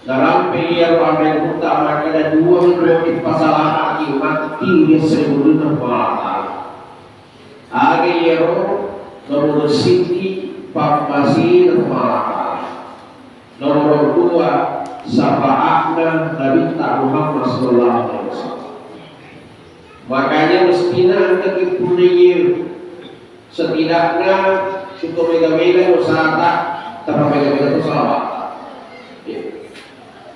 dalam PR yang utama ada dua motif pasal lagi mati dia sebelum bermata. Agero nomor Siti Pamasi bermata. Nomor 2 syafaatnya Nabi Muhammad Sallallahu Alaihi Wasallam. Makanya mestinya kita punya setidaknya suka mega-mega usaha tanpa mega-mega itu selawat.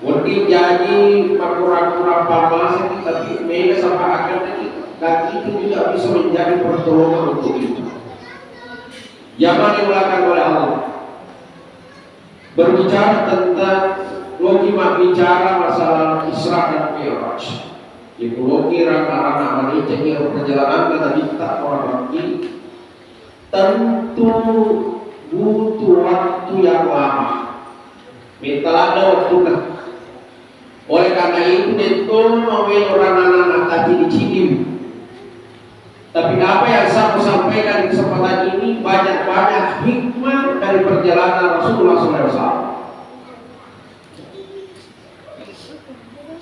Wadi jadi kurang-kurang farmasi tapi mega syafaatnya dan itu juga bisa menjadi pertolongan untuk itu. Jangan diulakan oleh Allah. Berbicara tentang logima bicara masalah Isra dan Mi'raj. Ibu logi rangka-rangka manusia yang perjalanan kata kita orang lagi tentu butuh waktu yang lama. Minta ada waktu kan. Oleh karena itu itu novel orang anak tadi dicium. Tapi apa yang saya mau sampaikan di kesempatan ini banyak-banyak hikmah dari perjalanan Rasulullah SAW.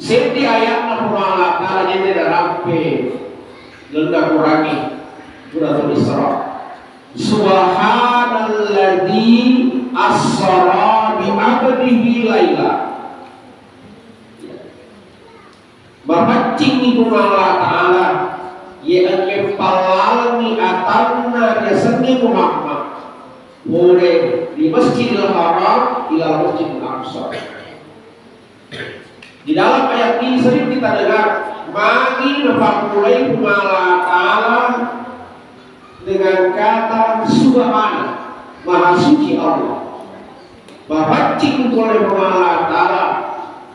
Setiap ayat Allah Ta'ala yang tidak rampe genda kurangi suratul Isra. Subhanalladzi asra bi 'abdihi laila. Memancing itu Allah Ta'ala yang kepalami atanna dia seni Muhammad boleh di Masjidil Haram ila Masjidil Aqsa. Di dalam ayat ini sering kita dengar bagi memulai Allah Ta'ala dengan kata Subhana Maha Suci Allah. Memancing oleh Allah Ta'ala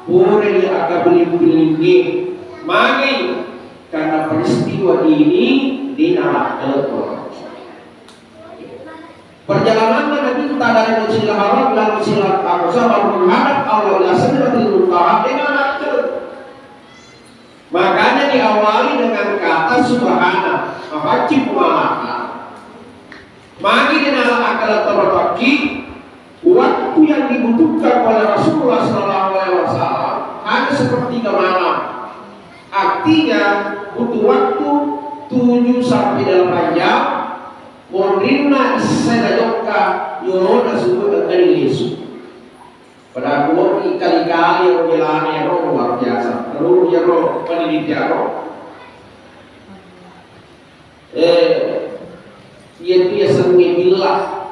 boleh akan beli-beli magi karena peristiwa ini dinamakan perjalanan Nabi kita dari Masjidil Haram dan Masjidil Aqsa menghadap Allah ila Sidratil Muntaha dengan akal. Makanya diawali dengan kata Subhana Mafacim Mu'alaka. Magi dengan akal terbagi waktu yang dibutuhkan oleh Rasulullah SAW hanya sepertiga malam. Artinya butuh waktu 7 sampai 8 jam. Mondrina isena jokka yorona subuh dari Yesus. Pada aku kali-kali yang jalannya luar biasa. Lalu dia penelitian dia sering bilang,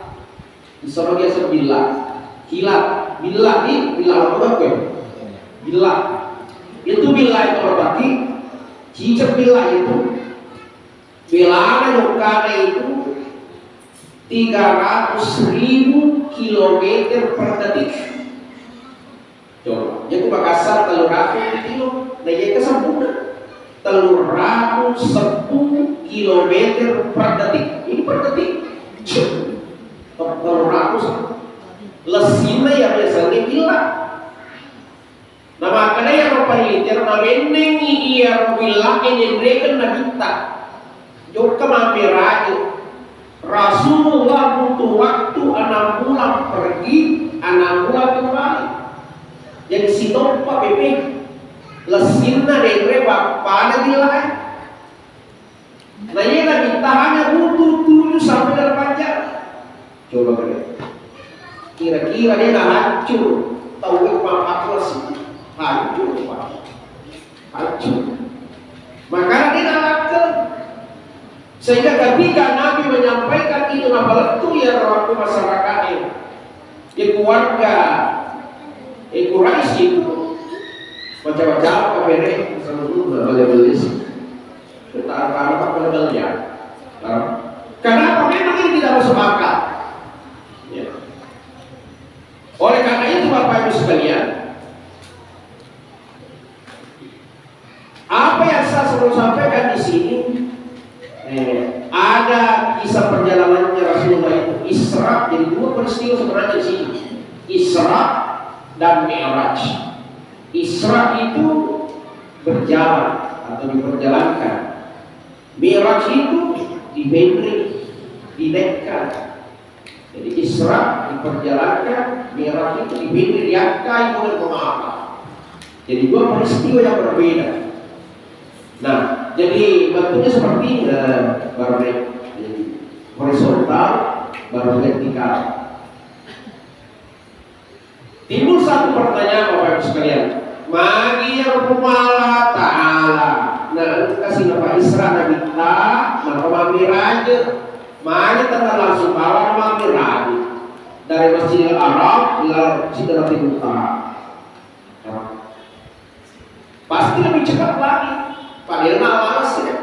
disuruh dia sebilang, kilat, bilang ini bilang apa kan? Bilang itu bilang itu berarti cicak bilang itu bilangan yukana itu 300.000 kilometer per detik. Coba, jadi Makassar 300 kilo, nah ya kesempurna 310 kilometer per detik. Ini per detik 300 lesina yang biasanya bilang. Nah makanya yang penelitian menengi ia bilang ini mereka nabita juga mampir aja. Rasulullah butuh waktu 6 bulan pergi, 6 bulan kembali. Jadi si tompa BP lesina dari pada bilang. Nah ini nabita hanya butuh 7 sampai 8 jam. Coba kira-kira dia nggak hancur, tahu apa sih? Hancur, hancur. Makanya dia nakal. Sehingga ketika Nabi menyampaikan itu nama itu ya waktu masyarakatnya, di keluarga, Quraisy itu macam-macam kabere seluruh beli kita apa beli. Kenapa? Memang ini tidak masuk akal. Ya. Oleh karena itu Bapak Ibu sekalian, apa yang saya selalu sampaikan di sini, ada kisah perjalanannya Rasulullah itu Isra, jadi 2 peristiwa sebenarnya di sini, Isra dan Mi'raj. Isra itu berjalan atau diperjalankan, Mi'raj itu diberi, dinaikkan. Jadi Isra diperjalankan, Mi'raj itu diberi diangkai oleh pemaaf. Jadi dua peristiwa yang berbeda. Nah, jadi bentuknya seperti ini, baru horizontal, baru vertikal. Timbul satu pertanyaan Bapak Ibu sekalian. Magi yang Allah Ta'ala. Nah, kasih nama Isra Nabi kita, nama Miraj. Magi tengah langsung bawa nama Miraj dari Masjidil Haram ke Sidratil Muntaha. Pasti lebih cepat lagi. Padahal malas ya.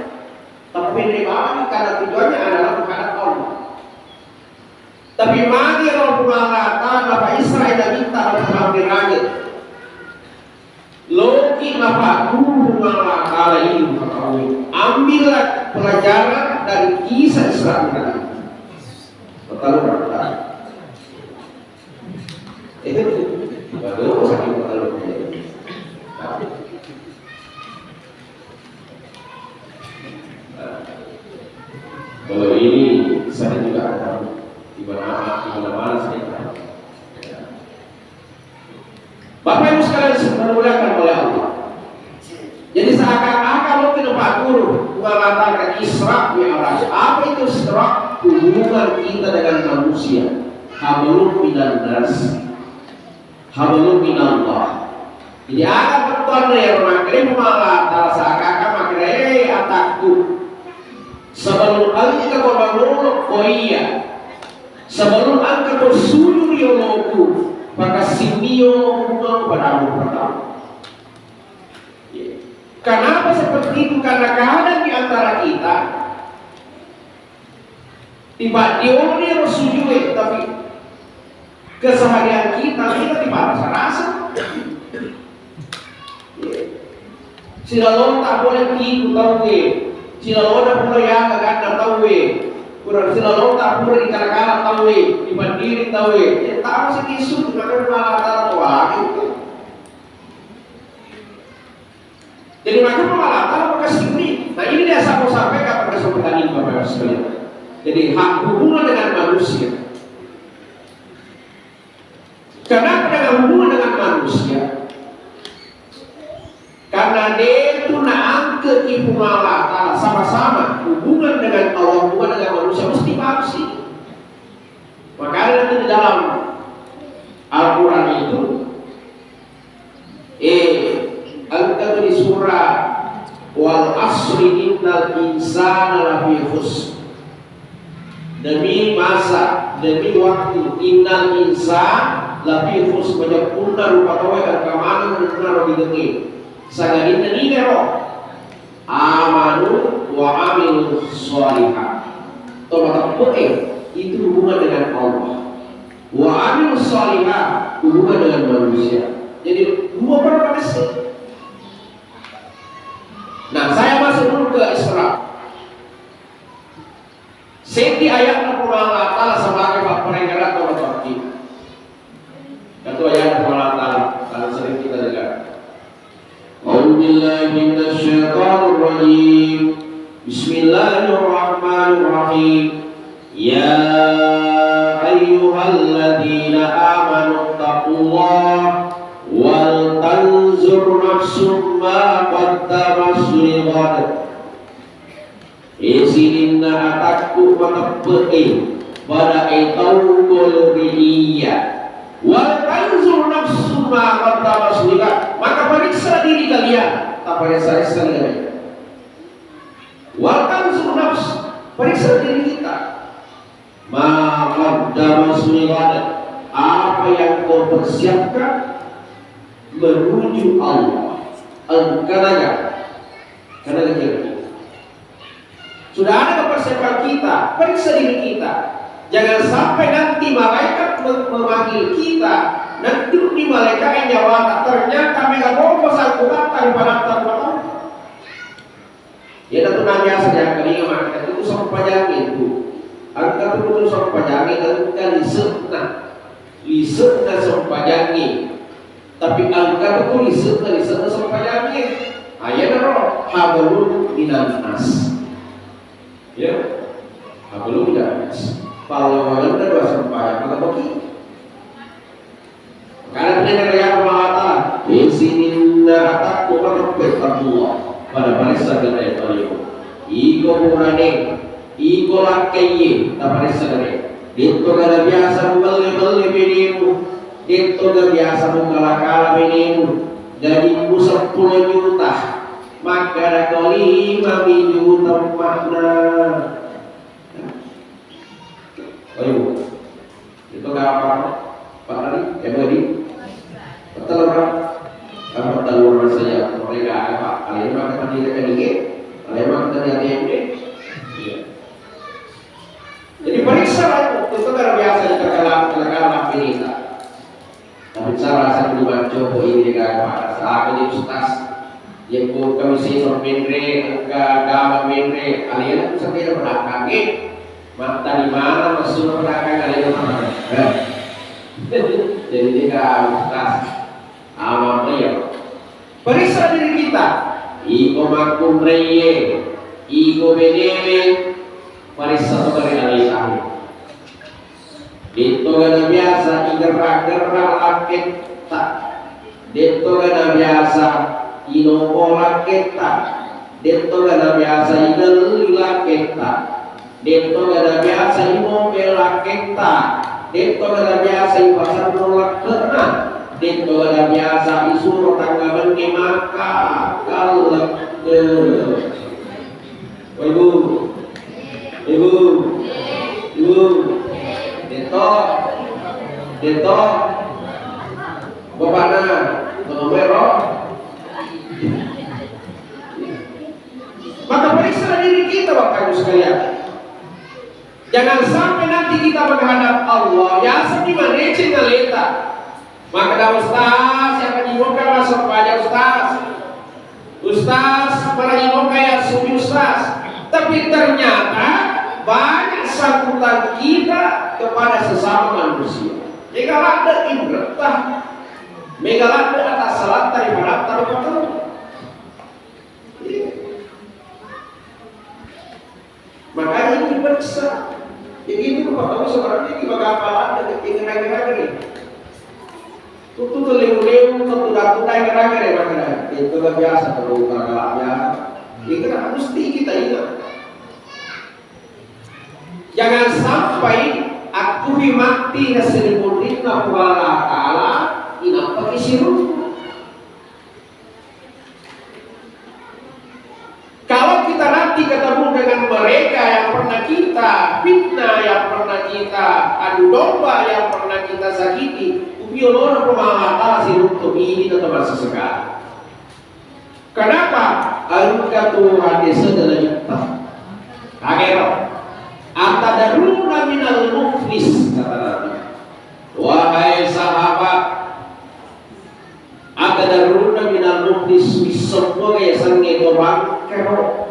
Tapi pendek banget karena tujuannya adalah menghadap Allah. Tapi magi yang Allah Ta'ala Israel dan kita nama Miraj. Loki napa guru Allah Ta'ala ini mengetahui. Ambillah pelajaran dari kisah Isra tadi. Betul. Itu baru sakit betul. Kalau ini saya juga tahu di mana saya tahu. Bapak Ibu sekalian dimuliakan oleh Allah. Jadi seakan-akan mungkin Pak Guru mengatakan Isra Mi'raj. Apa itu Isra? Hubungan kita dengan manusia. Hablum minan nas, hablum minallah. Jadi ada pertuan yang mengakhiri malah seakan-akan mengakhiri atakku. Sebelum kita membangun koia, sebelum angkat bersujud yoloku, maka simio hubungan padamu pertama. Kenapa seperti itu? Karena keadaan di antara kita tiba dia bersujud, tapi keseharian kita tidak rasa. Silalon tak boleh tidur tahu Silalon tak boleh yang agak tahu kurang silalon tak boleh dikala-kala tahu dibandiri tahu tak masih tisu dengan malah tahu jadi maka malah tahu kasih ini. Nah ini dia sampaikan pada kesempatan ini Bapak sekalian. Jadi hak hubungan dengan manusia. Kenapa dengan hubungan dengan manusia? Karena dia itu angke ibu Allah sama-sama hubungan dengan Allah, hubungan dengan manusia mesti bersih. Makanya nanti di dalam Al-Quran itu angka di surah wal asri innal insana lafi khusr. Demi masa, demi waktu, innal insana lafi khusr. Banyak punna rupa tawa dan kamana menentukan rogi dengi. Sagarin ini roh amanu wa amilu sholihah. Tomat itu hubungan dengan Allah. Wa amilu sholihah hubungan dengan manusia. Jadi dua berbeda. Nah, saya masuk dulu ke Isra. Seti ayat Allah Ta'ala sebagai penenggalan atau berarti. Satu ayat Allah Ta'ala kalau sering kita dengar. A'udzubillahi minasyaitonir rajim. Bismillahirrahmanirrahim. Ya ayyuhalladzina amanu taqullaha wal tanzur nafsum ma qaddamat lighad. Isinna atakku matappein pada itaukul biya wal tanzur nafsum ma qaddamat lighad. Maka periksa diri kalian, tak periksa kalian. Wal tanzur nafs, periksa diri kita. Ma qaddamat lighad, apa yang kau persiapkan menuju Allah. Karena kita sudah ada persiapan kita, periksa diri kita. Jangan sampai nanti malaikat memanggil kita, nanti di malaikat yang jawab ternyata mereka mau pasal kuat daripada tanpa. Ya tentu nanya saja kali malaikat itu sama pajangin itu. Angkat itu sama pajangin dan kan lisutna sama pajangin. Tapi angka itu risetnya sampai jadinya ayat roh hablum minan nas. Ya, hablum minan nas. Kalau malam dah dua sampai maka bagi. sinin ataku rabbet Allah pada parisa gede baliho iko murane iko lakkeye ta parisa gede dito gada biasa beli binimu dito gada biasa mengalakala binimu jadi 10 juta maka ada 5 juta makna ayo itu gak apa Pak Nari ya tadi betul kan apa telur saja mereka apa kalian makan tadi kayak kalian makan tadi ATMD jadi periksa itu kan biasa terkalah pinita tapi cara saya belum coba ini dengan apa aku di ustaz yang pun kami siswa menre agama menre kalian sampai pernah kaget mata di mana masuk belakang kalian mana jadi dia ustaz amal dia periksa diri kita iko makum reye iko bedele periksa sebagai alih dito gana biasa igerak-gerak lakit tak dito gana biasa inoko lakit tak dito gana biasa inel lakit tak dito gana biasa imobe lakit tak dito gana biasa ipasar nolak kena dito gana biasa isuro tanggapan ke maka kalak ibu Deto bapakna nomero maka periksa diri kita Bapak Ibu sekalian jangan sampai nanti kita menghadap Allah ya seperti mana cengaleta maka ada ustaz yang menyibukkan masuk pada ustaz para nyibuk kayak suami ustaz tapi ternyata banyak sangkutan kita kepada sesama manusia. Megalat ada imretah, megalat ada atas salat daripada taruh. Makanya ini diperiksa. Jadi itu Bapak Ibu sekarang ini bagaimana ada kira-kira ini. Tutu leu-leu, tutu datu-datu makanya itu biasa terus kalahnya. Ini kan mesti kita ingat. Jangan sampai aku mati hasilipun inna wala ta'ala ina pakisiru. Kalau kita nanti ketemu dengan mereka yang pernah kita fitnah, yang pernah kita adu domba, yang pernah kita sakiti, ubiolono pemahata siruntuk ini tetap sesekali. Kenapa? Al-Qatu hadis adalah yuktah Akhirah Atadaruna minal muflis kata Nabi. Wahai sahabat, atadaruna minal muflis semua yang sange to bangkro.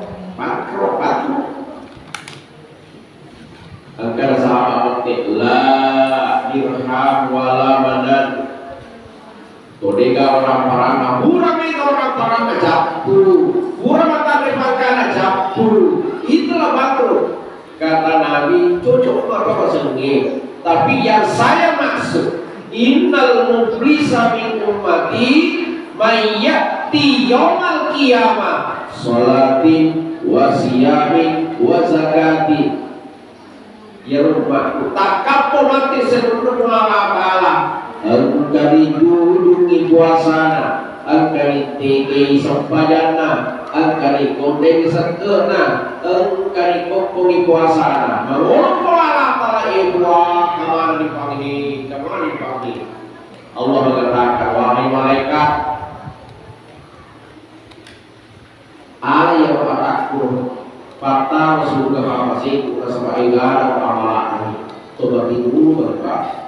Agar sahabat la dirham wala madan. Todega orang-orang, orang-orang japu, orang mata makan japu. Itulah bangkrut. Kata Nabi, cocok apa sengi. Tapi yang saya maksud, innal muflisa min ummati mayyati yaumal qiyamah sholatin wa siyamin wa zakati. Ya rumahku takappo mati seluruh Allah. Angkari judungi puasana, angkari tegi sempajana, angkari kondeng serkena, angkari kokongi puasana. Mengulang pola tala ibwa kemana dipanggil. Allah mengatakan wahai malaikat, ayat padaku, patah surga mamasiku kesampai gara amalan coba tidur berkah.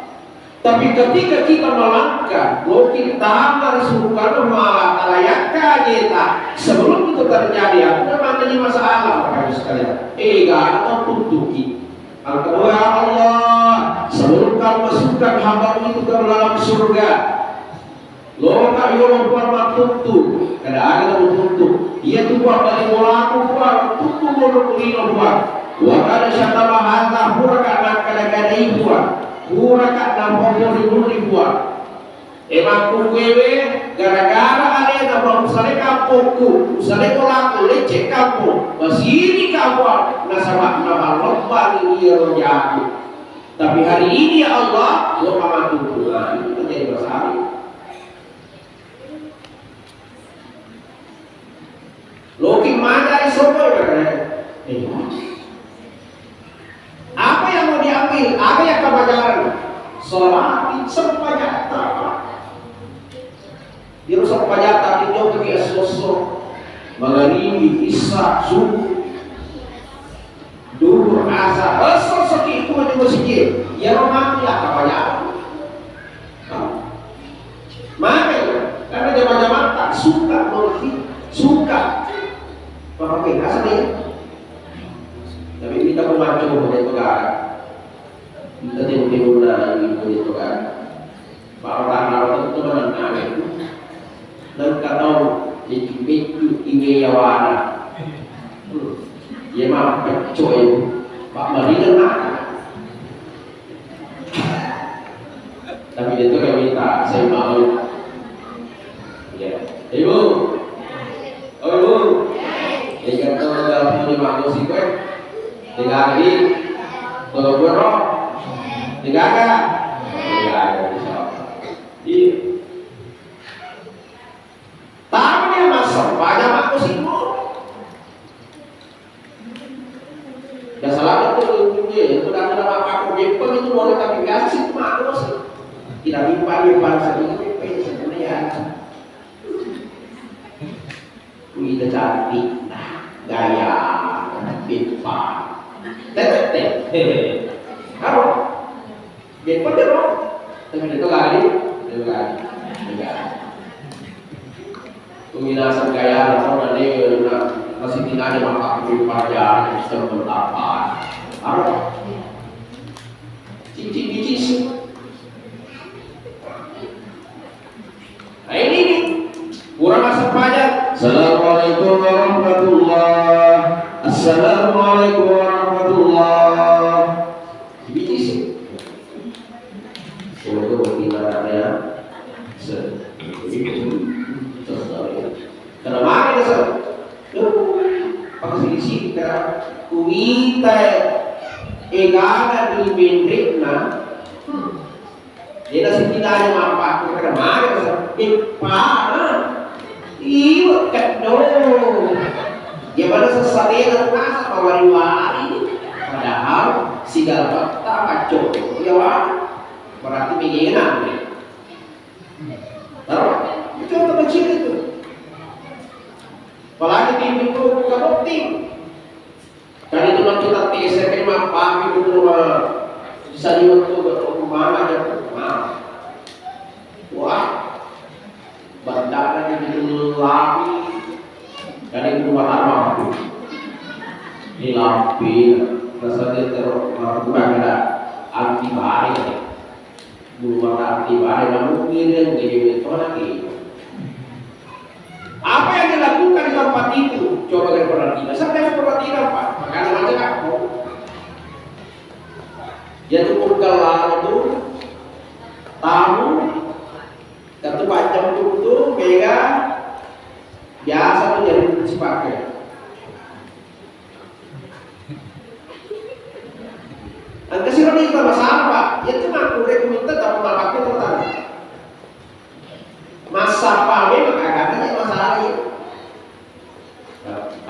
Tapi ketika kita melangkah, mungkin tamat suruhkan malah layak kita. Sebelum itu terjadi, apa namanya masalah Bapak sekalian? Gak ada tuntuki. Al-Kedua Allah, sebelum kau masukkan hamba itu ke dalam surga, lo tak yolo buat tuntu, kada ada tuntu. Ia tu buat dari mulaku buat tuntu mulu kulino buat. Wakada syatama hadza huraka nak kada kada buat. Urakat dan pokok ribuan Emang kuwewe gara-gara ada yang mau usale kampungku, usale kolaku lecek kampung, masih ini kampung nasabah nama lomba ini rojaku. Tapi hari ini ya Allah, lo mamatu, nah itu menjadi masalah. Lo gimana isopo apa yang mau diambil? Apa yang kebajaran? Sholat sepanjang dirusak pajak itu bagi sosok maghribi isya subuh duhur asar sosok itu di masjid ya romantis ya kayak mana karena jamaah tak suka mengerti suka pakai asal ya tapi kita pemacu dari negara kita timur itu kan orang-orang itu menentang itu dan kata itu imeyawana ya mah coy Pak Mari kan tapi itu yang minta saya mau ya ibu oh ibu ya kan kalau dalam lima sih gue tiga hari kalau gue roh tiga kan iya tapi dia masuk banyak aku sih ya salah betul itu sudah apa jepang itu boleh tapi gasik makro sih tidak dimpan sedikit sebenarnya kita cantik gaya dimpan teteh apa jepang dong tapi itu lagi Tuminasan gaya atau nanti masih tidak ada maka pajak sistem bertapan. Apa? Cici. Nah ini nih kurang masuk pajak. Assalamualaikum warahmatullah. Assalamualaikum warahmatullah. Cici. Semoga bertindakannya karena mana dasar pakai sisi kita kuita egana di bendrikna dia nasi tidak ada mampak karena mana dasar ipana iwat kaddo gimana sesuatu nasa mawari-wari padahal sigal fakta kacau ya wah berarti menyenang tahu itu contoh kecil itu apalagi tim itu bukan tim kan itu nanti kita teser terima pagi itu bisa dibantu kemana aja wah bandara itu lapi dan itu rumah lama ini lapi rasanya bukan ada antibari belum ada antibari namun kirim jadi lagi apa yang dilakukan di tempat itu coba kalian perhatikan sampai perhatikan Pak makanan aja aku dia tuh galau tuh tamu satu macam tuh mega biasa tuh jadi kunci pakai angka sih ini sama siapa ya tuh aku rekomendasi tapi malah aku tertarik masa pame makanya masalah itu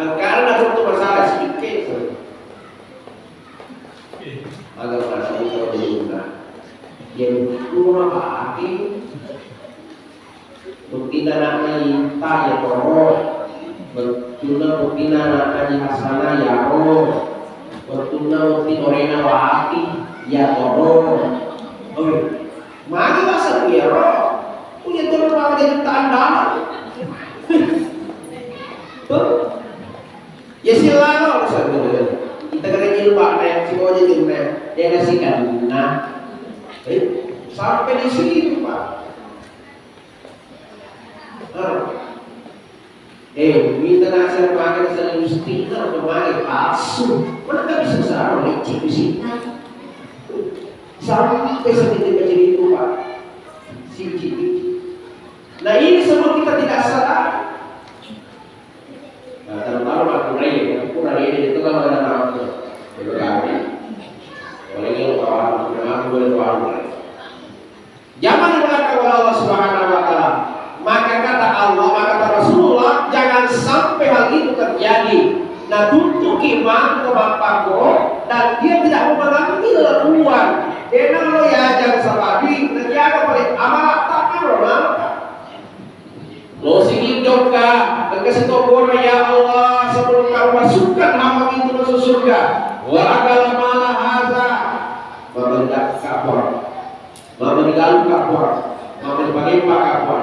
karena ada satu masalah sedikit agar masalah itu diunggah yang kurang hati buktina naknya inta ya toro bertuna buktina naknya hasana ya roh bertuna bukti orena wati ya toro oke mari masa ya roh punya turun apa jadi tanda ya silakan kita kena jilbab nih si bawah jadi dia ngasihkan nah sampai di sini Pak minta nasihat pakai sana Justina kemarin palsu mana nggak bisa sekarang leceh di sini sampai seperti kecil itu Pak Cici. Nah ini semua kita tidak sadar. Nah terutama waktu raya, kurang ini itu kan ada nama berarti. Oleh itu kawan, memang boleh kawan. Zaman diberikan oleh Allah Subhanahu Wa Taala, maka kata Allah, maka kata Rasulullah, jangan sampai hal itu terjadi. Nah, untuk iman ke Bapakku dan dia tidak mengambil uang. Dia lo ya jangan sabari, dan dia akan boleh amal tak amal. Lo singin juga, dan kasih tahu ya Allah sebelum kau masukkan hamba itu masuk surga. Waragala malah haza, memendak kabur, memengalu kabur, memenpakai kabur.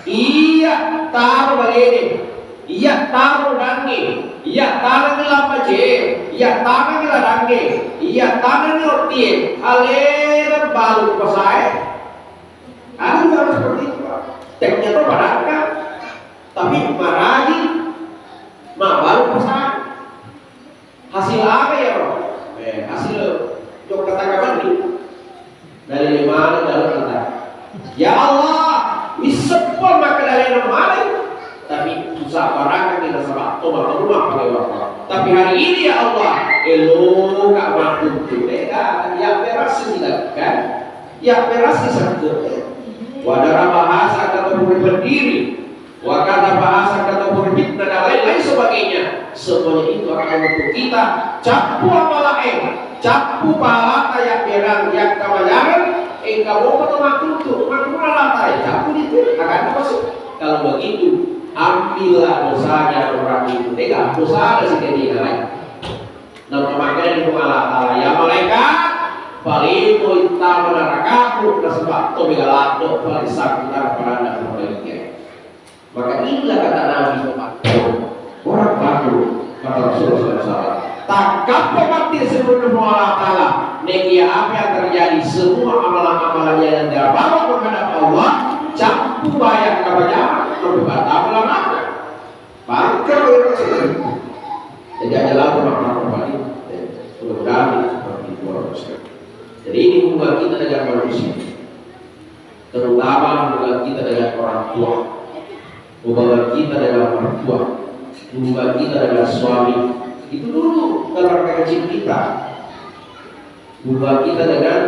Iya taruh begini, iya taruh dangi. Iya tangan nila pace, iya tangan nila dange, iya tangan nila tie, aliran balu pasai. Ada juga seperti itu. Teknya itu padahal, tapi maragi, balu pasai. Hasil apa ya bro? Hasil jok katakan ini dari mana dalam kita? Ya Allah, misepol maka dari mana? Tapi susah barang kita sebab tobat rumah pakai waktu. Tapi hari ini ya Allah, elo kak mampu mereka, ya berasi tidak kan? Ya berasi saja. Wadara bahasa kata berdiri, wakata bahasa kata berfitnah dan lain-lain sebagainya. Semuanya itu akan untuk kita capu amalae, capu pahala yang berang yang kamayaran, engkau mau atau makruh, makruh alata capu itu akan masuk. Kalau begitu ambillah dosanya orang itu. Tidak dosa ada sih dia lain. Nah makanya di Allah Taala ya malaikat paling kita menarakaku dan sebab itu biarlah dok paling sakit pada mereka. Maka inilah kata Nabi orang baru kata Rasulullah SAW. Takkan mati sebelum Allah Taala. Negia apa yang terjadi semua amalan-amalan yang dia bawa menghadap Allah campur bayar kebanyakan. Berbatal lama, bangkar orang sendiri. Jadi adalah orang kembali, mudah-mudahan seperti itu orang sendiri. Jadi ini hubungan kita dengan manusia, terutama hubungan kita dengan orang tua, hubungan kita dengan mertua, hubungan kita dengan suami. Itu dulu dalam kecil kita, hubungan kita dengan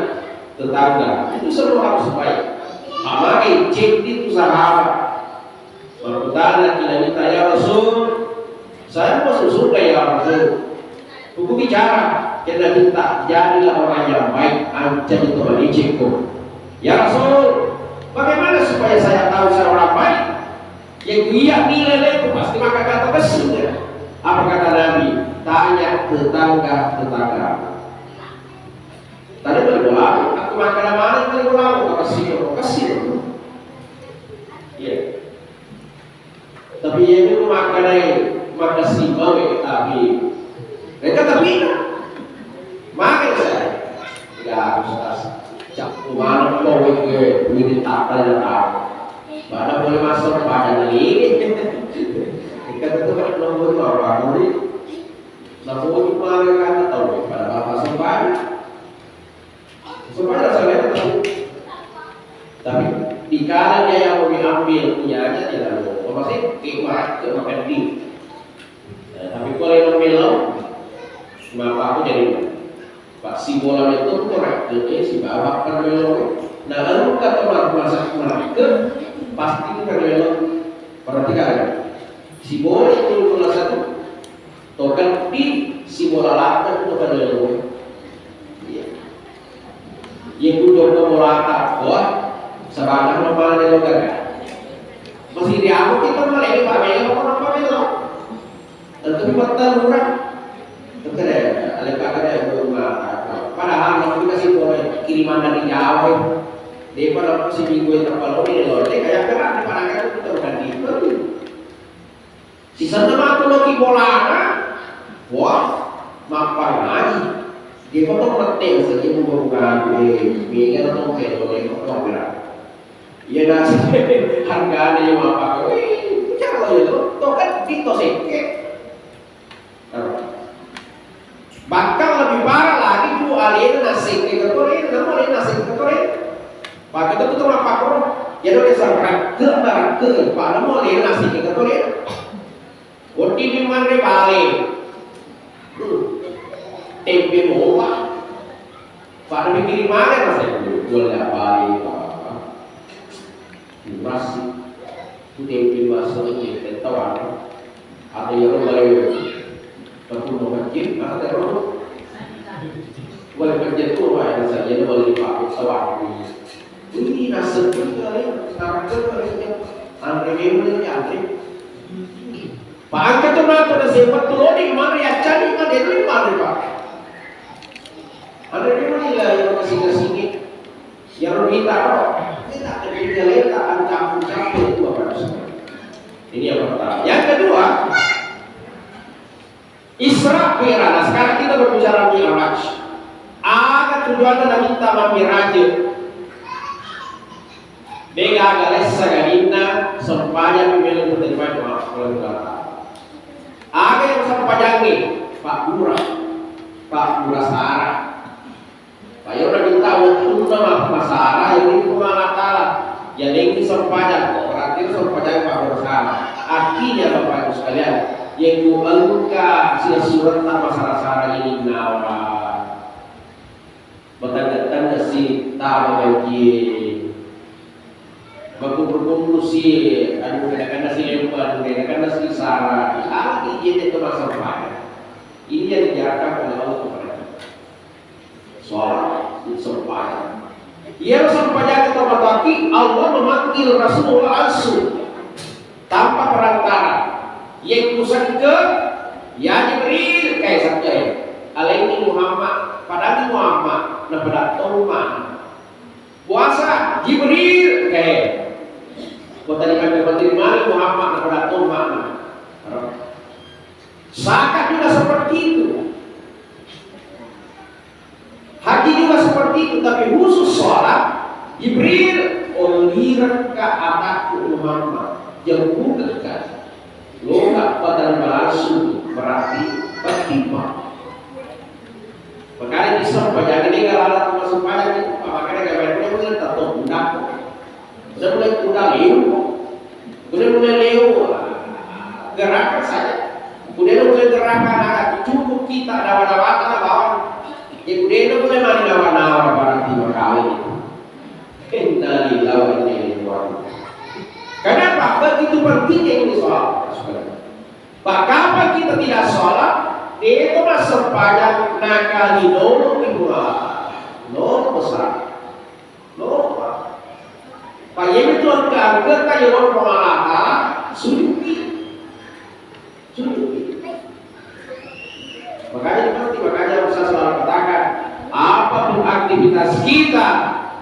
tetangga. Itu semua harus baik. Apalagi cek itu sahabat. Berkata kita minta ya Rasul, saya masuk surga ya Rasul. Hukum bicara, kita minta jadilah orang yang baik, ancam itu melicikku. Ya Rasul, bagaimana supaya saya tahu saya orang baik? Yang iya nilai itu pasti maka kata kesini. Apa kata Nabi? Tanya tetangga. Tadi berdoa, aku makan mana itu berdoa, kasih. Iya. Tapi ini makan si bawe tapi mereka tapi makan saya tidak harus cap mana bawe ke ini tak mana boleh masuk pada ini kita tentu kan nomor orang ini nomor kemarin kan tahu pada bapak sampai saya tahu tapi dikala dia yang mau diambil punyanya tidak mau pasti ikhlas ke makan di tapi kalau yang ambil maka aku jadi pak si bola itu korek jadi si bawa kan melo nah lalu kata orang masak mereka pasti kan melo perhatikan si bola itu kelas satu token di si bola lata itu kan melo yang udah bola lata wah sebanyak mana dia logan masih di aku kita malah ini pakai orang pakai lo tentu betul murah betul ya ada kata rumah padahal kalau kita sih boleh kiriman dari Jawa dia pada si minggu yang terpalu ini loh dia kayak kerak di mana kan kita udah di sisa nama tuh lagi bolana wah mampar lagi dia potong peting saja membuka bingung atau kayak boleh potong berat. Iya nasi harganya yang apa? Wih, kalau itu, toh kan ditoseke. Bahkan lebih parah lagi bu alien nasi kekorin, namun alien nasi kekorin. Pak kita tuh apa kok? Ya udah sampai ke barang ke, Pak mau lihat nasi kita tuh lihat. Oti di mana balik? Tempe mau Pak. Pak mikir mana mas ya? Boleh balik Pak. Masih tempe masuk ini tentawan. Ada yang boleh berpuluh masjid, ada yang boleh kerja tuh yang saja boleh dipakai sewaktu. Ini nasib kita ni, sekarang kita antri ini antri. Pak angkat tu nak ada sepat tu ni mana ya cari mana dia mana Pak. Ada di mana yang kasih yang kita kok kita kerja leta campur itu apa semua. Ini yang pertama. Yang kedua, Isra Mi'raj. Sekarang kita berbicara Mi'raj. Ada tujuan dan minta Mi'raj. Dega agak sagadina sempaya pemilu menerima maaf kalau kata. Ada yang sempajangi Pak Lurah Sarah. Pak Yora minta untuk nama masalah yang itu mengatakan yang ini sempajang. Berarti sempajang Pak Lurah Sarah. Artinya Bapak Ibu sekalian, yang kualka sila surat masalah Sarah ini nawa. Bertanda-tanda si tahu bagi berkumpul si anu kadang-kadang si lempan, kadang-kadang si Sarah. Lagi dia itu masa depan. Ini yang dijarkan oleh Allah kepada kita. Soal sempaya. Ia sempaya kita berarti Allah memanggil Rasulullah langsung tanpa perantara. Yang kusan ke ya Jibril kayak sabda alaihi Muhammad pada Muhammad na pada Tuhan. Puasa Jibril kayak kota di kami menerima Muhammad kepada Tuhan. Zakat juga seperti itu. Haji juga seperti itu, tapi khusus sholat Jibril oliran ke atakku Muhammad yang bukan kan. Lo nggak pada langsung berarti pertimbangan. Makanya bisa baca ini kalau ada masuk pajak itu, makanya gambarnya mulai tetap budak. Sudah mulai budak mulai leu, gerakan saja. Kemudian mulai gerakan cukup kita dawa-dawa bawah. Kemudian mulai mandi dawa-dawa berarti berkali. Innalillahi wa inna ilaihi raji'un. Kenapa begitu pentingnya ini soal? Pak kapan kita tidak sholat? Itu masuk pajak nakali dulu nol besar, nol Pak. Pak yang itu angkat kayak orang pemalata sulit. Makanya saya selalu katakan, apapun aktivitas kita,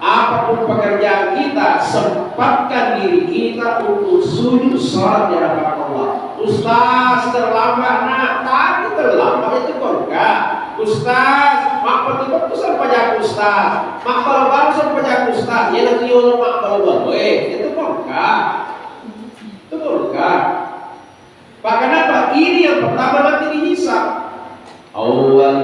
apapun pekerjaan kita, sempatkan diri kita untuk sujud sholat di hadapan Allah. Ustaz terlambat, nah tadi terlambat itu kok enggak. Ustaz, mak betul sampai jak Ustaz, mak baru sampai jak Ustaz, ya nanti orang mak baru, itu kok enggak. Itu kok enggak. Pak kenapa? Ini yang pertama nanti dihisab. Awal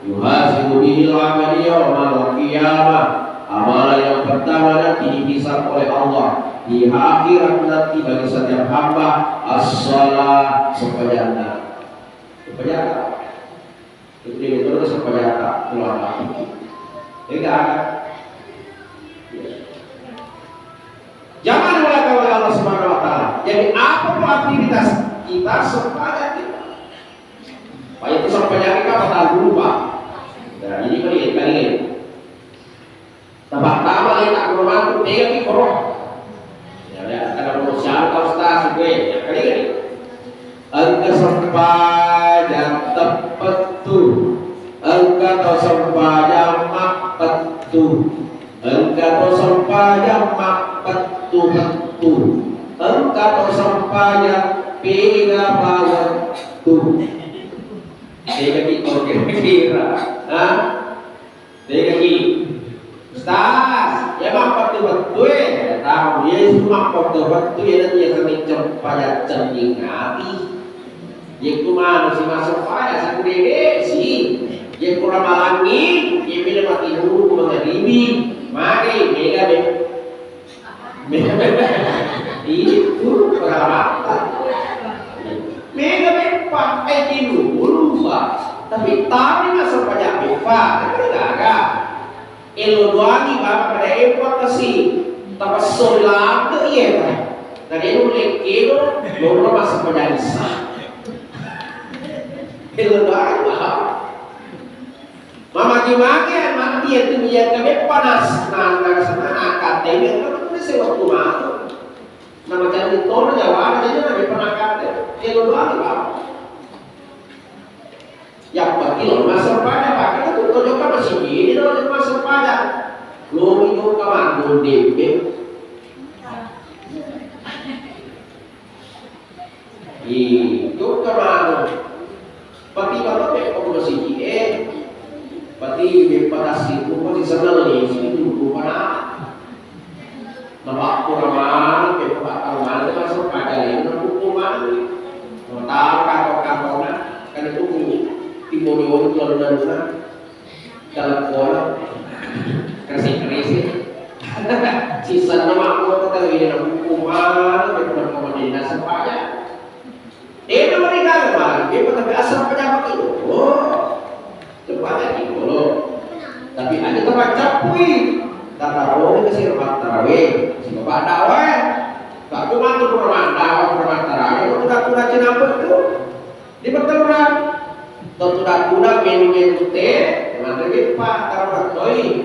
yuhasibu bihi al-amal yawmal qiyamah. Amalan yang pertama nanti dihisab oleh Allah di akhirat nanti bagi setiap hamba as-shalah sepajana. Itu sepajana keluar lagi. Enggak ada. Jangan melakukan oleh Allah Subhanahu wa taala. Jadi apapun aktivitas kita sepajana kita. Pak itu sepajana kita batal dulu Pak. Nah ini kali ini. Tambah-tambah lain tak bermantu tiga kikoroh. Ya, karena manusia kau Ustaz gue, ya kali ini. Engkau sempadan tepat tu, engkau sempadan makat tu, engkau sempadan makat tu betul, engkau sempadan pega bawa tu. Tiga kikoroh kira-kira, tiga kikoroh. Ustaz, ya mak betul ya tahu dia cuma betul ya dia kenceng pada cending hati. Yang cuma masih masuk pada satu dede sih. Dia kurang malangi, dia bila mati dulu mengadimi, mari mega deh. Itu perawatan. Mega bepa, dulu pak. Tapi tadi masa banyak bepa, tapi enggak. Elodoani bapak pada epa kasih, tapi solat ke iya kan. Tadi itu lekelo, loro masa banyak sah. Elodoani bapak. Mama gimana mati itu dia kami panas nah sana akad ini kan itu waktu malu nama jadi tolong jawab aja nabi penakar dia doang pak yang pergi masuk pada pak kita tuh tunjuk apa sih ini loh masuk pada lo minum kawan lo debet itu kawan pati bapak kok masih pati berpatasi pun di sana ni itu bukan nampak kuraman berpatauan masuk pada ini hukuman tahu kantor-kantornya kan itu timur dalam kolam kerisi sisa nama aku kata ini hukuman berpatauan di nasi pajak itu mereka kemarin dia pada asal pejabat itu cepatnya dulu, tapi ada tempat capui, tarawih ke rumah tarawih, si bapak dakwah, tak cuma tu rumah tarawih, itu tak guna cina betul, di pertemuan, tu tak guna menu teh, mana lagi pak tarawih toy,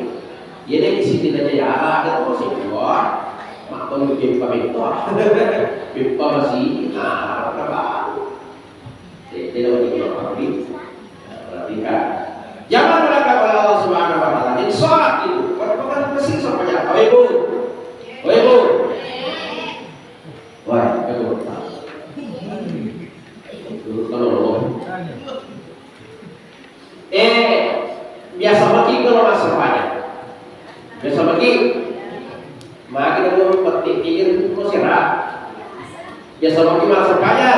ini di sini saja ya, ada tu masih keluar, makan bikin pamitor, pipa masih, nah apa, tidak boleh dilakukan, perhatikan. Jangan melakukan oleh Allah Subhanahu Wa Taala. Jadi sholat itu, bukan mesti sampai ya. Oh ibu, wah betul. Kalau biasa bagi kalau masuk pajak, biasa bagi, maka kita mau petikir itu serah. Biasa bagi masuk pajak,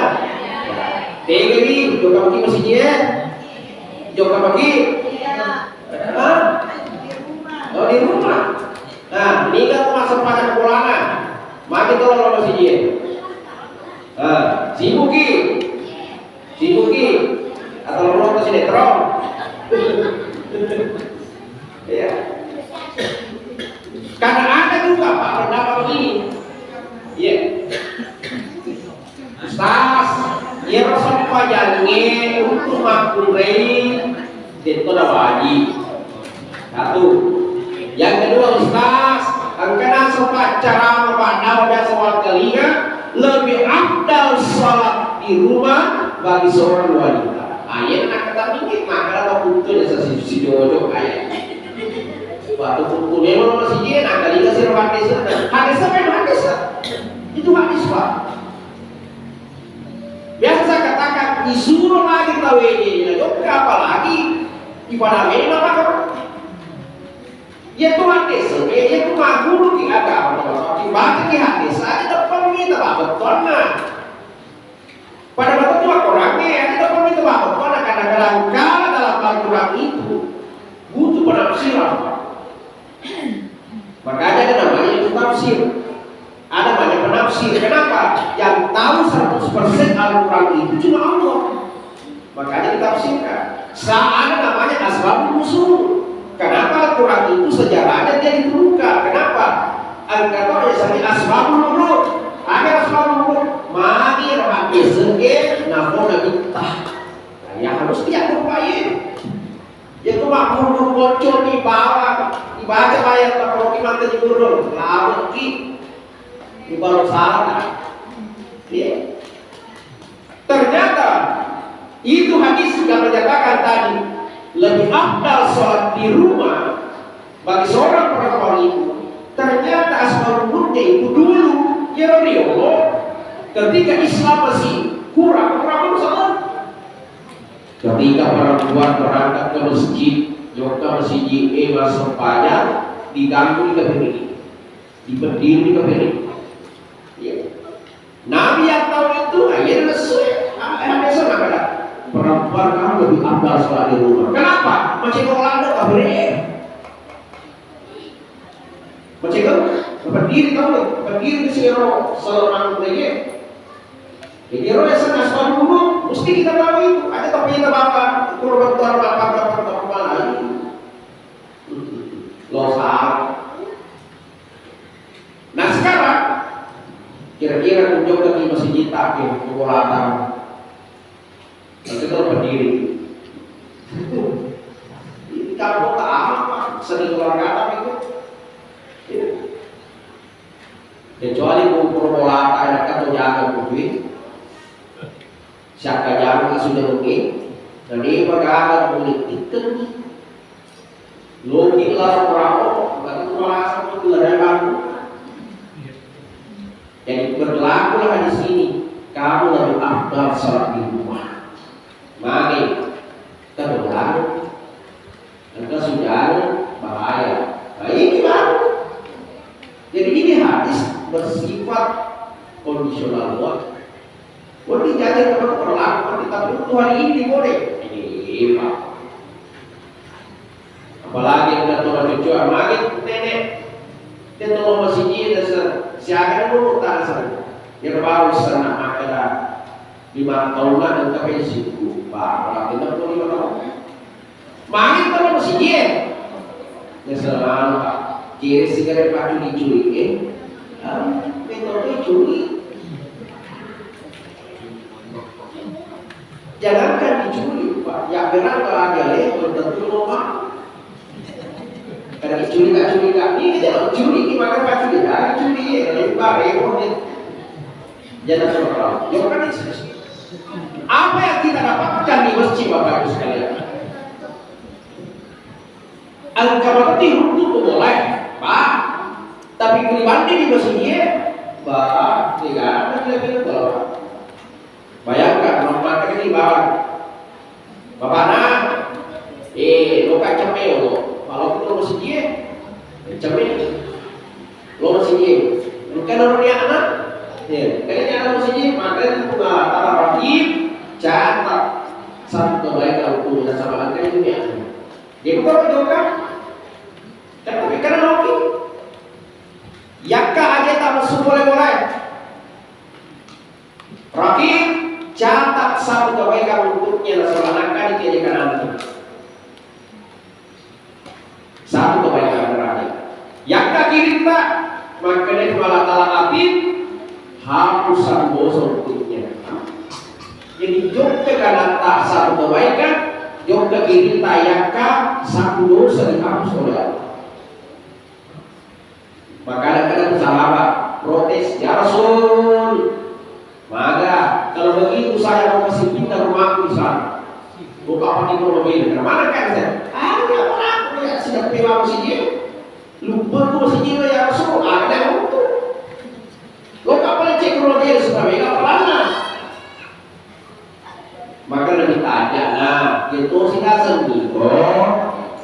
tinggi juga bagi masjid. Jauh bagi, oh di rumah. Nah, ini kan masuk pada kepulangan. Maka kita lalu masjid. Sibuki, atau lalu ke sinetron. Ya. Karena ada juga pak pendapat begini. Iya. Ustaz, ya rasa pajangnya untuk makurai itu dah wajib. Satu. Yang kedua Ustaz, karena sempat cara memandang biasa warga lebih afdal sholat di rumah bagi seorang wanita. Ayat nak kata mikir maka ada puntu desa si jodoh ayat. Waktu puntu memang masih dia nak kali kasih hadis itu hadis pak. Biasa saya katakan disuruh lagi tawenya, apa lagi ibadah memang apa? Ya Tuhan desa, ya Tuhan guru di agama, dibaca di hadis, ada depan kita betulnya. Pada waktu itu orangnya, ada depan kita betulnya kadang-kadang kala dalam Al-Quran itu butuh penafsiran. Makanya ada namanya itu tafsir. Ada banyak penafsir. Kenapa? Yang tahu 100% Al-Quran itu cuma Allah. Makanya ditafsirkan. Ada namanya asbabun nuzul. Kenapa Al-Quran itu sejarahnya dia diturunkan? Kenapa? Al-Quran biasanya asbabun nuzul. Ada asbabun nuzul. Mari rahmat sengit nafona mitah. Yang harus dia berupaya. Itu makmur bocor di bawah. Dibaca ayat kalau kita turun. Lalu di bawah salah. Ya. Ternyata itu hadis sudah menyatakan tadi lebih afdal sholat di rumah bagi seorang perempuan itu. Ternyata asbabunnya itu dulu ya Allah ketika Islam masih kurang salah. Ketika perempuan berangkat ke masjid, joka masjid masuk pada diganggu di keping, diberdiri di keping. Ya. Nabi yang tahu itu akhirnya besok ada perempuan kamu lebih afdal sholat di rumah. Kenapa? Macam orang tak boleh. Macam tu, berdiri tahu, berdiri di sini seorang lagi. Jadi orang yang senang sholat dulu, mesti kita tahu itu. Ada tapi kita bapak, kurban tuan bapak dapat lagi. Losak. Nah sekarang kira-kira kunjung lagi masjid tak ke Pemolatan. Nanti kalau berdiri. Ini kalau tak amat sering orang kata itu. Ya. Kecuali Pemolatan akan menjaga bukti. Siapa jalan sudah mungkin. Jadi perkara politik kan. Logik lah orang berarti merasa itu ada. Jadi berlakulah di sini kamu lebih afdal sholat di rumah. Mari kita berlaku, kita sudah bahaya. Nah ini baru. Jadi ini hadis bersifat kondisional buat. Buat dijajar kepada perlakuan kita Tuhan ini boleh. Ini pak. Apalagi udah tua cucu, makin nenek dia tolong masjid dasar siaga dulu tak sana. Dia baru sana makanya 5 tahunan dan sampai situ. Pak, kita perlu 5 tahun. Makin tolong masjid. Dia selalu pak kiri sigaret pak dicuri, metode curi. Jangankan dicuri pak, ya benar kalau dia lebar tentu rumah. Karena curi ini jangan curi gimana pak curi ya lebar repot jangan soal jangan itu apa yang kita dapatkan di masjid bapak ibu sekalian al-kabati untuk boleh pak tapi pribadi di masjid pak tidak ada lebih kalau bayangkan rumah ini bawah bapak nak luka cepet kalau kita masjid, cermin, lo masjid, bukan orang yang anak, kayaknya anak masjid, maka itu antara wajib, catat, satu kebaikan untuk dan sama angka itu ya. Dia bukan juga, tapi karena lagi, yakka aja tak masuk boleh. Rakib, catat satu kebaikan untuknya dan sama angka itu jadikan anak. Satu kebaikan berarti. Yang tak kirim tak, maka dia malah taala abid hapusan dosa untuknya. Jadi jok karena tak satu kebaikan, jok kirim tak yakka satu dosa dihapus oleh Allah. Maka kadang-kadang sahabat protes, ya Rasul. Maka kalau begitu saya mau kasih pindah rumahku di sana. Buka apa di mobil? Mana kan saya? Sudah pewa masjid, lupa tu masjid ya Rasul, ada untuk. Lo kapal cek rumah dia sudah mega pelana. Maka lebih tanya, nah itu sih sendiri.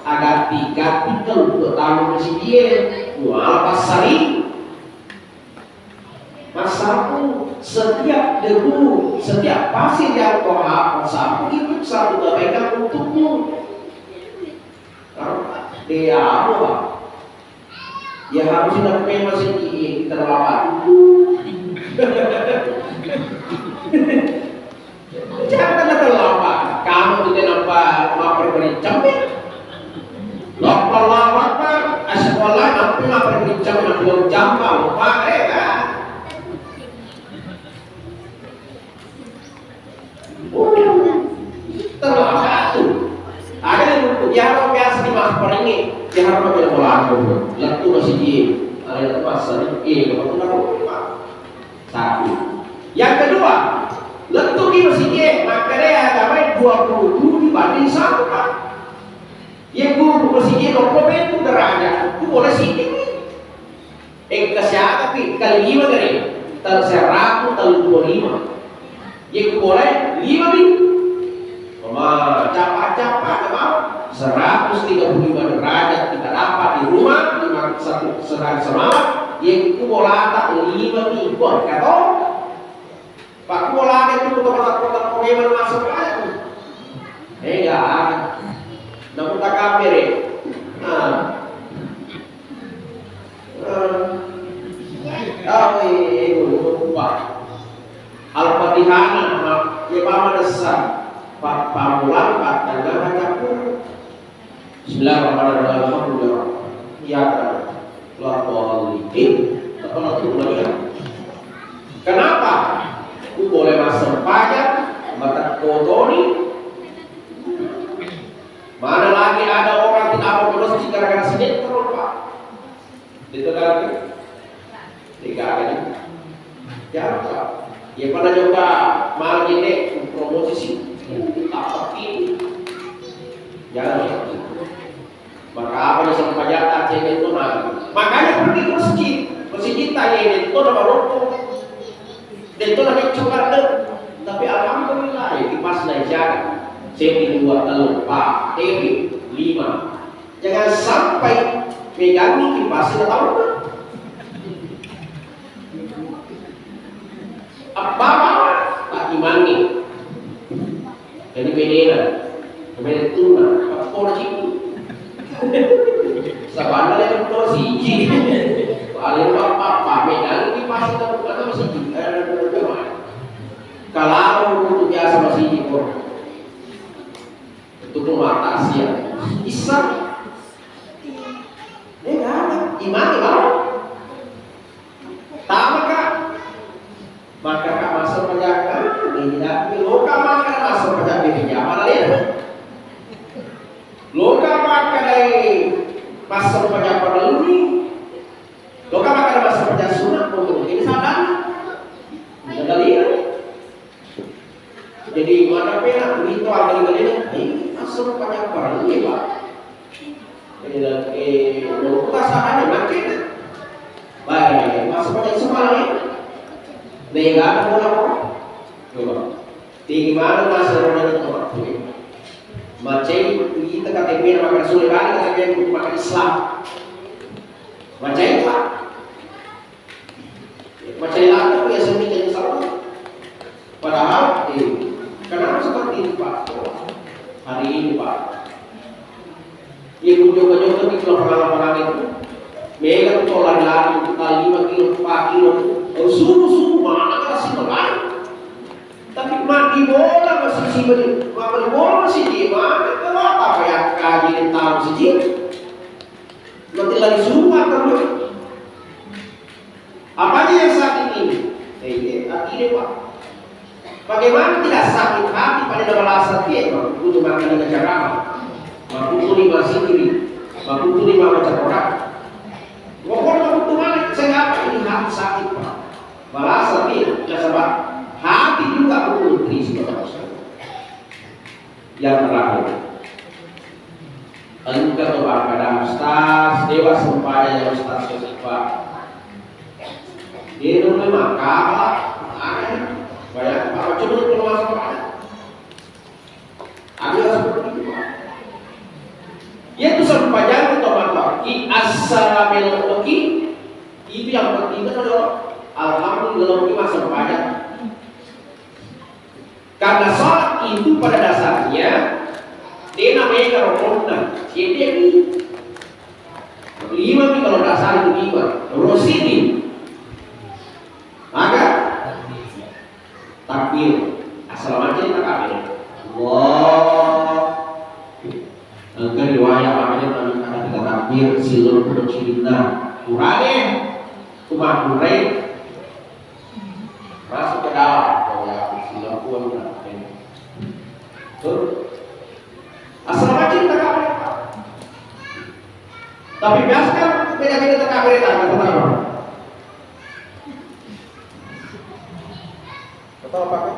Agak tiga untuk tamu masjid, wah pasari. Masaku setiap debu, setiap pasir yang kau hapus, sapu itu satu kebaikan untukmu. Dia apa? Ya harus sudah memang sedikit terlambat. Jangan terlambat. Kamu tidak nampak lapar berincang. Lapar lapar. Sekolah nampak lapar berincang nak 2 jam lupa terlambat tuh. Ada yang biasa di masker ini, yang harus pakai pola yang itu masih di ada pasar kalau satu. Yang kedua, letuk di masjid, maka dia ada 20 dibanding 1 pak. Yang guru masjid 20 itu derajat, itu boleh sini. Kesya tapi kali 5 dari terserah kali 25. Yang boleh 5 minggu. Capak-capak kemau 135 derajat kita dapat di rumah di satu sehari semalam yang itu bola tak 5 minggu kata Pak bola itu kotak-kotak pengeman masuk aja Ya, namun tak kafir. Lupa. Al-Fatihah ya paman besar. Pamulan katanya bacaku. Bismillahirrahmanirrahim. Alhamdulillah. Ya kan. Lapolitin. Apa itu namanya? Kenapa? Aku boleh masuk pajak, mata kotori. Mana lagi ada orang tidak mau ke masjid gara-gara sedih terus Pak? Itu lagi. Tiga kali. Ya Pak. Ya pada juga mal ini promosi sih. Tak ini. Jangan seperti itu. Maka apa yang sama pajak tak itu nanti. Makanya pergi ke masjid. Masjid kita ini itu nama rokok. Dan itu lagi coba deh. Tapi alhamdulillah ya kipas naik jalan. Semi 2 telur Pak, TV 5. Jangan sampai megang kipas tahu kan? Apa tak imani. Jadi bedanya, kemudian tuna, apa sih? Sabana lagi siji. Paling apa megang kipas tahu kan masih kalau untuk biasa masih impor itu mata Asia Islam nggak ada iman mau tak maka kak masuk penjaga tidak loka maka masuk penjaga di zaman lain loka maka dari masuk penjaga ini loka maka masuk penjaga sunat untuk ini sadar tidak lihat. Jadi mana pernah ritual kali-kali ini masuk banyak orang ini Pak. Jadi kita sahaja makin baik masuk banyak semua ini. Nggak ada orang. Coba. Di mana masuk orang itu Pak? Macam kita KTP makan sulit kali KTP makan Islam. Macam itu Pak. Macam itu ya sendiri salah. Padahal kenapa seperti itu Pak? Hari ini Pak, ibu juga di pengalaman itu, mereka tolak lari kita 5 kilo, 4 kilo, suruh mana kasih makan? Tapi mati bola masih sih mati bola masih di mana? Kenapa apa yang kaji tahu sih? Nanti lagi suruh terus. Apa aja yang sakit ini? Akhirnya Pak. Bagaimana tidak sakit hati pada dalam rasa dia untuk makan dengan cara mampu lima sendiri, mampu lima macam orang. Pokoknya untuk mana saya apa ini hati sakit Pak. Balasa dia, sebab hati juga betul trisi Bapak. Yang terakhir, engkau kepada Ustaz Dewa Sempaya yang Ustaz Yosifah. Dia namanya makalah, banyak apa coba keluar sama ada seperti itu Pak. Yaitu sepanjang otomatis as-salamil itu yang penting adalah alhamdulillah kita sepanjang. Karena sholat itu pada dasarnya dia namanya rukun. Jadi ini 5 kalau dasar itu 5 rosidi. Maka takbir, assalamualaikum takbir. Allah. Engkau riwayat makanya kami kata kita takbir silur kudu cirina. Kurane, kumah kureng. Masuk ke dalam, kalau silur kudu kureng. Tuh. Assalamualaikum takbir. Tapi biasa kan beda-beda takbir teman-teman. Tahu apa kan?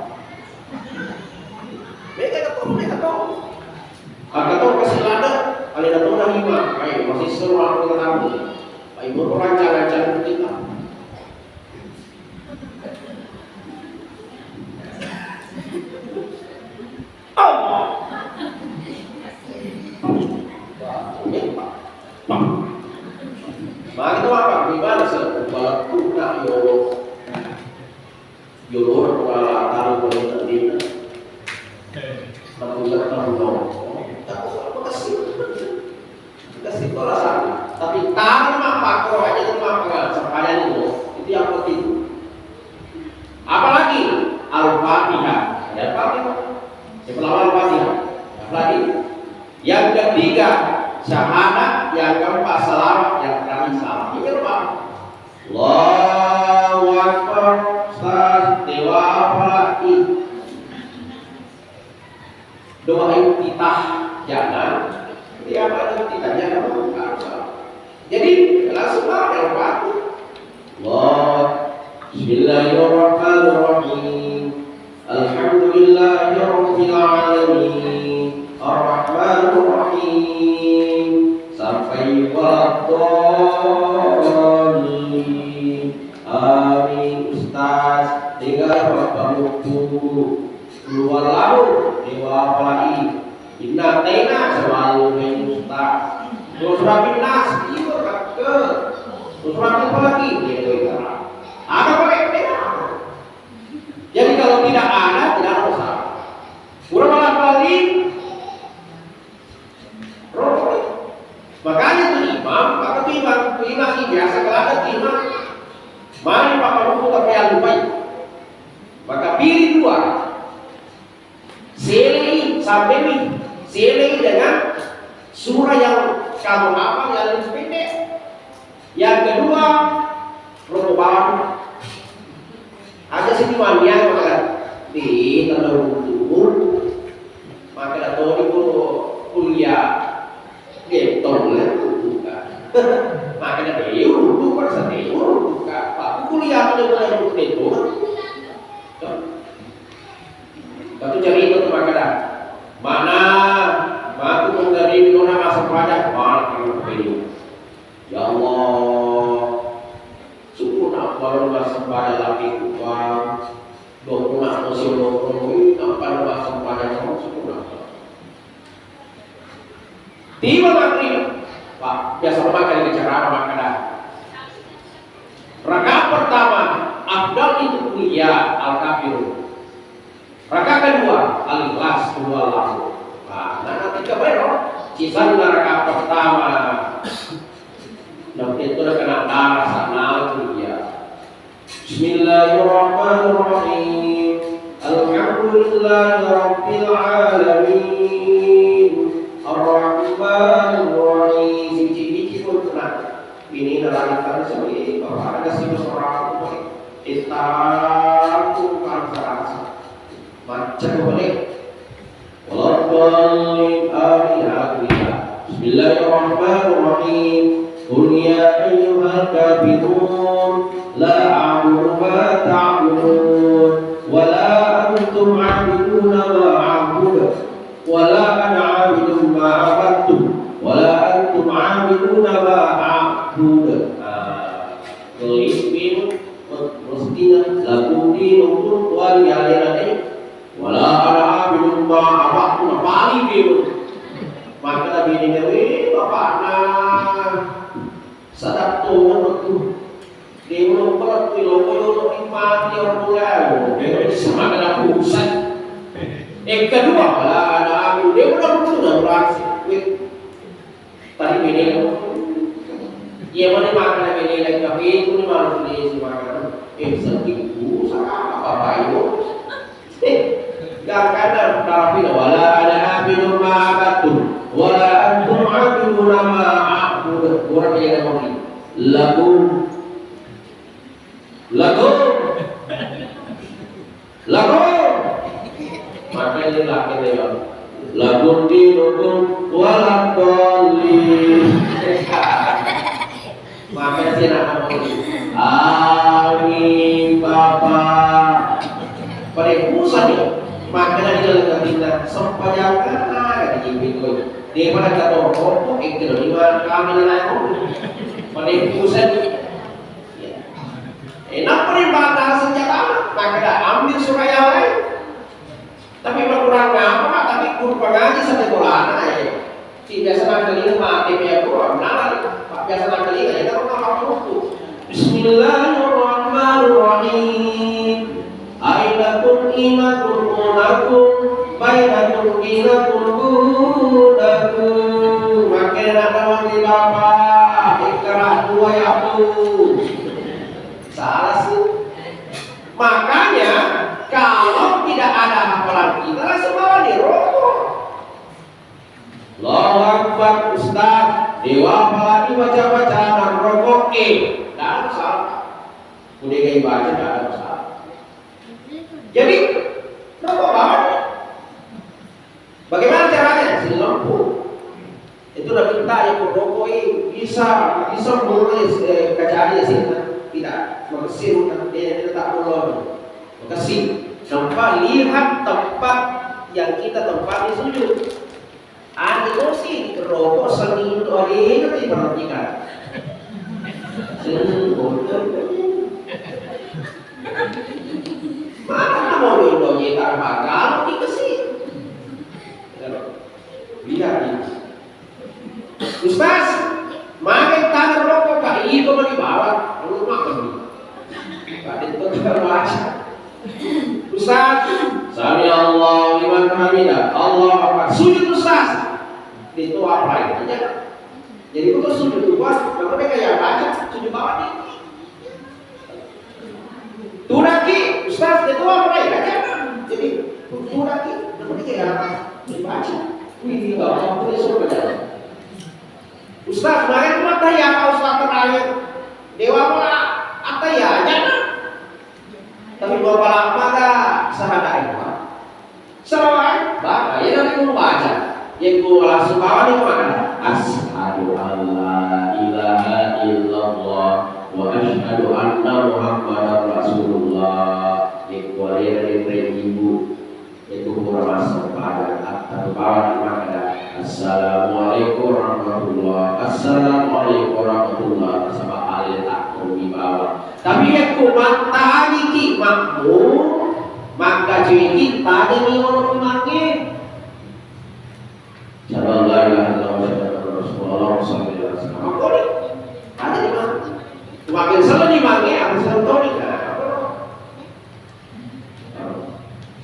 Mereka tahu. Agak tahu kasih lada, ada datang dah 5. Baik, masih seru aku tahu. Baik, berlancar-lancar kita. Allah. Mari itu apa? Gimana sih? Bagaimana Yolo kepala taruh pada dina. Kasih tolak. Tapi tanpa pakro aja itu maka sempadan itu yang penting. Apalagi Al-Fatihah. Ya Fatihah. Setelah Al-Fatihah. Apalagi yang ketiga syahadat, yang keempat salawat, yang terakhir salam. Ini apa? Allahu Akbar. Dewa apalagi doa iftitah jangan. Tiap ada kita jangan buka. Jadi langsung ada waktu. Allah. Bismillahirrahmanirrahim. Alhamdulillahirabbil alamin. Arrahmanir rahim. Sampai waqtani. Amin. Ustaz, tinggal waktu keluar laut dewa apalagi. Inna tena selalu Ustaz. Surah Nas itu ke surah apa lagi? Itu ada pakai tena. Jadi kalau tidak ada tidak ada masalah. Surah Al-Baqarah. Makanya itu imam, maka itu imam biasa kalau ada imam. Mari Pak Ruku tapi yang lupa. Maka pilih dua. Selesai dengan surah yang kamu hafal yang lebih pendek. Yang kedua, rokoban. Ada seniman yang mengatakan di tahun turun, maka tahu itu kuliah getong lah bukan. Maka ada itu pada saat itu bukan. Pak kuliah pada bulan itu. Batu cari itu maka mana batu dari nona masuk pada mana itu. Ya Allah, syukur kalau masuk pada lagi uang 20 atau 20 apa masuk pada syukur. Tiba maghrib, Pak biasa makan bicara makanan. Rakaat pertama, afdal itu kuliah al-kafirun. Rakaat kedua, al-ikhlas kedua langsung. Nah, nanti keberok, sisa rakaat pertama. Nanti itu kena darah sana kuliah. Bismillahirrahmanirrahim. Alhamdulillahirabbil alamin. Ar-Rahmanir Rahim. Cici-cici pun kena. Ini adalah kita sendiri bahwa ada sih seorang kita bukan serasa. Macam boleh. Wallahu a'lam. Bismillahirrahmanirrahim. Qul ya ayyuhal kafirun la a'budu ma ta'budun wa la antum 'abiduna ma a'budu wa la ana 'abidun ma 'abadtum wa la antum 'abiduna ma a'budu. Kelismin mestinya lakum dinukum waliyalina wala ana abidun ma abadtum paling biru. Maka bini dewi bapak na sadap tuh dia belum pernah lo iman dia orang pulau dia sama kena pusat. Kedua wala ana abidun dia belum sudah beraksi tadi bini dia mana makan bini lagi tapi itu ni malu dia makan sedikit apa itu gak ada tapi wala ana abidun ma abadtum wala antum abidun ma a'budu. Orang yang ada mungkin lagu maka ini lagi dia lagu dinukum wala dolli. Maka saya nak ngomong amin Bapak pada pusat ni. Maka dari dalam kita sempajakan ada di pintu. Dia pada kata orang itu lima kami lain pada pusat. Nak peribahasa senjata, maka dah ambil surah yang lain. Tapi berkurang apa? Tapi kurang ngaji satu bulan aja. Tidak senang kelima, dia kurang. Biasa nak kelima, kita orang waktu. Bismillahirrahmanirrahim. Ainakum inakum unakum bainakum qinatul budakum. Makin ada di bapak ikrah dua ya salah sih. Makanya kalau tidak ada hafalan kita langsung bawa di rokok. Allahu Akbar Ustaz, dewa apalagi baca-baca dan rokok tidak ada masalah. Udah kayak baca tidak ada masalah. Jadi rokok banget. Bagaimana caranya? Sini lampu. Itu udah minta yang rokok bisa menulis kaca aja sih. Tidak, makasih dia tak boleh. Makasih. Nampak lihat tempat yang kita tempati sujud. Ada kursi rokok seni itu ada yang diperhatikan. Mana mau Indonya tanpa kalau dikasih. Lihat ini. Ustaz, makan tangan rokok kak itu mau dibawa. Lalu makan nih. Tadi itu kita baca. Ustaz, sami Allah liman hamidah. Allah Akbar. Sujud Ustaz. Itu apa itu? Jadi untuk sujud luas, kalau mereka yang baca sujud bawah nih. Turaki, Ustaz itu apa ya? Baca. Jadi turaki, mereka yang dibaca. Ini bawah itu suruh baca. Ustaz, kemarin cuma tanya apa Ustaz terakhir? Dewa mana? Apa ya? Jangan. Tapi berapa lama dah sahabat itu? Selawat, baca. Ya nanti mau baca. Yang ku langsung bawa di mana? Asyhadu an la ilaha illallah wa asyhadu anna Muhammadar Rasulullah. Yang ku dari ibu itu kurang masuk pada atau bawa di mana? Assalamualaikum warahmatullahi. Assalamualaikum warahmatullahi sama alil aku di bawah. Tapi yang ku mata iki makmur maka cuci tadi ni orang makin. Shallallahu alaihi wasallam sallallahu alaihi wasallam. Ada di mana? Makin selalu dimanggil aku selalu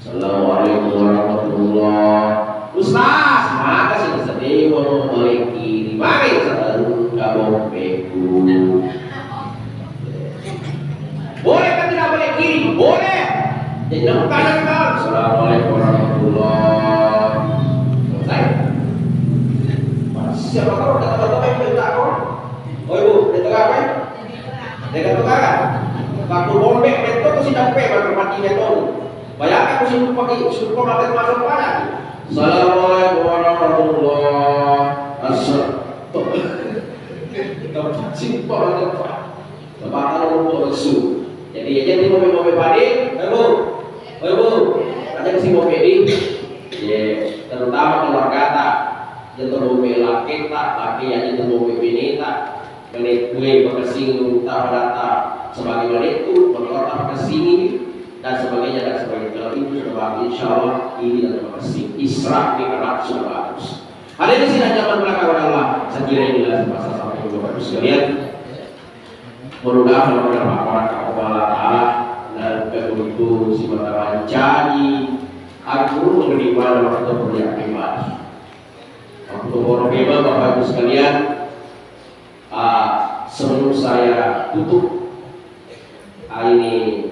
Assalamualaikum warahmatullahi. Ustaz, maka sih sedih mau balik kiri. Mari selalu kamu beku. Boleh kan tidak boleh kiri? Boleh. Jadi kanan kan. Assalamualaikum warahmatullahi. Siapa tahu kata-kata yang minta kau? Oh ibu, di tengah apa? Dekat tengah kan? Waktu bombek betul tu si dapat baru mati betul. Bayangkan aku suruh pakai suruh makan masuk banyak. Assalamualaikum warahmatullahi wabarakatuh. Kita simpel aja pak. Tempatan untuk lesu. Jadi aja di mobil-mobil padi, ibu, ada ke si mobil ini. Ya, terutama keluar kata. Jatuh mobil laki tak, laki yang jatuh mobil bini tak. Menit gue berkesing tak data sebagai menit berkota kesini dan sebagainya dan sebagainya. Kalau itu sudah insya Allah ini dan berkesing Isra di Arab sudah bagus. Ada di sini zaman belakang Allah. Saya kira inilah masa sampai ke bapak sekalian. Mudah-mudahan orang kepala Taala dan kebetulan si mata jadi aku menerima waktu beryakinan. Untuk orang bebas Bapak Ibu sekalian, sebelum saya tutup ini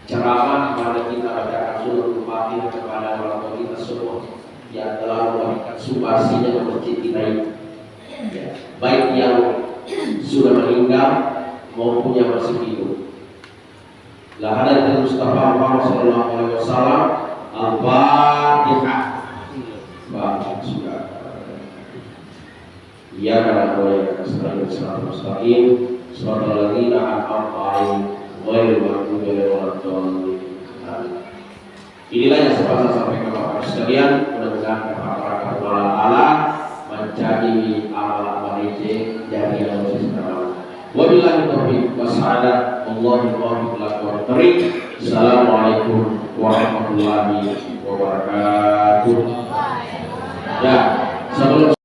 ceramah pada kita bacakan surah Al-Fatihah kepada orang tua kita semua yang telah memberikan sumbangsinya ke masjid kita ini, ya, baik yang sudah meninggal maupun yang masih hidup. La hadatsal Mustafa Muhammad sallallahu alaihi wasallam Al-Fatihah. Bapak sudah. Ya karena boleh selalu mustaqim. Subhanallah ladzina an'amta 'alaihim ghairil maghdubi 'alaihim. Inilah yang saya sampaikan kepada sekalian. Mudah-mudahan para Allah menjadi amal baik dari yang sesama. Wabillahi taufiq wassalam. Allahu akbar. Assalamualaikum warahmatullahi wabarakatuh. Ya, sebelum